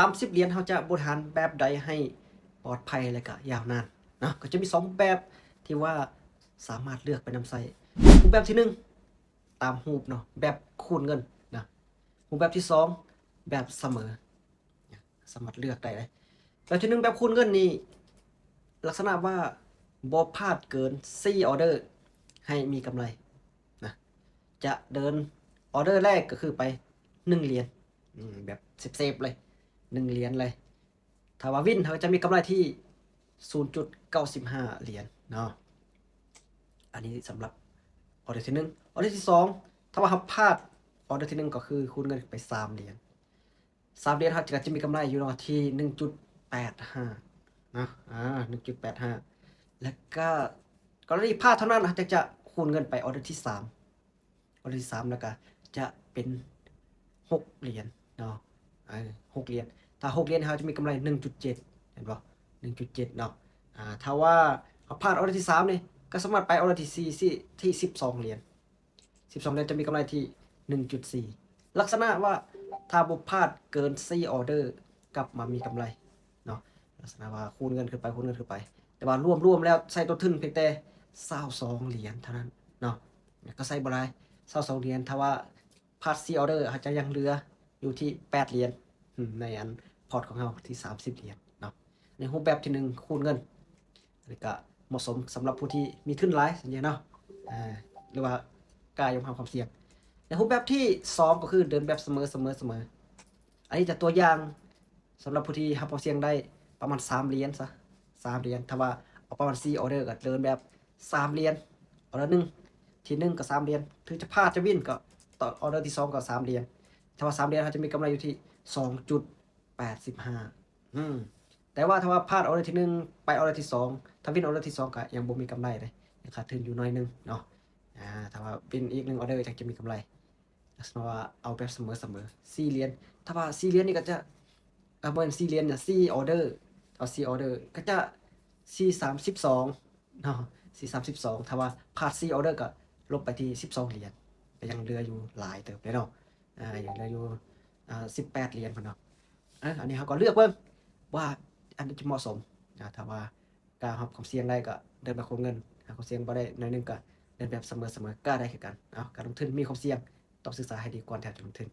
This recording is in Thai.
30เหรียญเขาจะบริหารแบบใดให้ปลอดภัยและก็ยาวนานนะก็จะมี2แบบที่ว่าสามารถเลือกไปนำใช้รูปแบบที่1ตามรูปเนาะแบบคูณเงินนะรูปแบบที่2แบบเสมอสามารถเลือกได้เลยแบบที่1แบบคูณเงินนี่ลักษณะว่าบ่พลาดเกิน4ออเดอร์ให้มีกำไรนะจะเดินออเดอร์แรกก็คือไป1เหรียญแบบเซฟๆเลย1เหรียญเลยถ้าว่าวินเขาจะมีกำไรที่0.95เหรียญเนาะอันนี้สำหรับออเดอร์ที่1ออเดอร์ที่2ถ้าว่าเขาพลาดออเดอร์ที่1ก็คือคูณเงินไป3เหรียญ3เหรียญเขาจะมีกำไรอยู่เนาะที่1.85นะ1.85แล้วก็กรณีพลาดเท่านั้นจะคูณเงินไปออเดอร์ที่3ออเดอร์ที่3แล้วก็จะเป็น6เหรียญเนาะ6เหรียญถ้า6เหรียญเขาจะมีกำไร1.7เห็นป่ะ1.7เนาะถ้าว่าเขาพลาดออเดอร์ที่3นี่ก็สามารถไปออเดอร์ที่4ที่12เหรียญ12เหรียญจะมีกำไรที่ 1.4 ลักษณะว่าถ้าบุพลาดเกิน4ออเดอร์กลับมามีกำไรเนาะลักษณะว่าคูณเงินขึ้นไปคูณเงินขึ้นไปแต่ว่ารวมแล้วใส่ตัวทุนเพียงแต่22เหรียญเท่านั้นเนาะก็ใส่บ่หลาย22เหรียญถ้าว่าพลาด4ออเดอร์อาจจะยังเหลืออยู่ที่8เหรียญในอันพอร์ตของเราที่30เหรียญเนาะในรูปแบบที่1คูณเงินอันนี้ก็เหมาะสมสำหรับผู้ที่มีทุนหลายสัญญาเนาะหรือว่ากล้ายอมรับความเสี่ยงในรูปแบบที่2ก็คือเดินแบบเสมออันนี้จะตัวอย่างสำหรับผู้ที่รับความเสี่ยงได้ประมาณ3เหรียญซะ3เหรียญถ้าว่าเอาประมาณ4ออเดอร์ก็เดินแบบ3เหรียญออเดอร์1ที่1ก็3เหรียญถึงจะพลาดจะวินก็ต่อออเดอร์ที่2ก็3เหรียญถ้าว่า3เหรียญเขาจะมีกำไรอยู่ที่ 2.85 แต่ว่าถ้าว่าพลาดออเดอร์ที่1ไปออเดอร์ที่2ถ้าวินออเดอร์ที่2ก็ยังบ่มีกำไรเลยยังขาดทุนอยู่หน่อยนึงเนาะถ้าว่าวินอีก1ออเดอร์จะมีกำไรลักษณะว่าเอาแบบเสมอ4เหรียญถ้าว่า4เหรียญนี่ก็จะเหมือน4เหรียญเนี่ย4ออเดอร์ต่อ4ออเดอร์ก็จะ432เนาะ432ถ้าว่าพลาด4ออเดอร์ก็ลบไปที่12เหรียญก็ยังเหลืออยู่หลายเติบเลยเนาะยังเหลืออยู่18เหรียญพุ่นเนาะอันนี้เขาก็เลือกเบิ่งว่าอันนี้จะเหมาะสมถ้าว่าการรับความเสี่ยงได้ก็เดินแบบคูณเงินหาความเสี่ยงบ่ได้หน่อยนึงก็เดินแบบเสมอก็ได้คือกันการลงทุนมีความเสี่ยงต้องศึกษาให้ดีก่อนที่จะลงทุน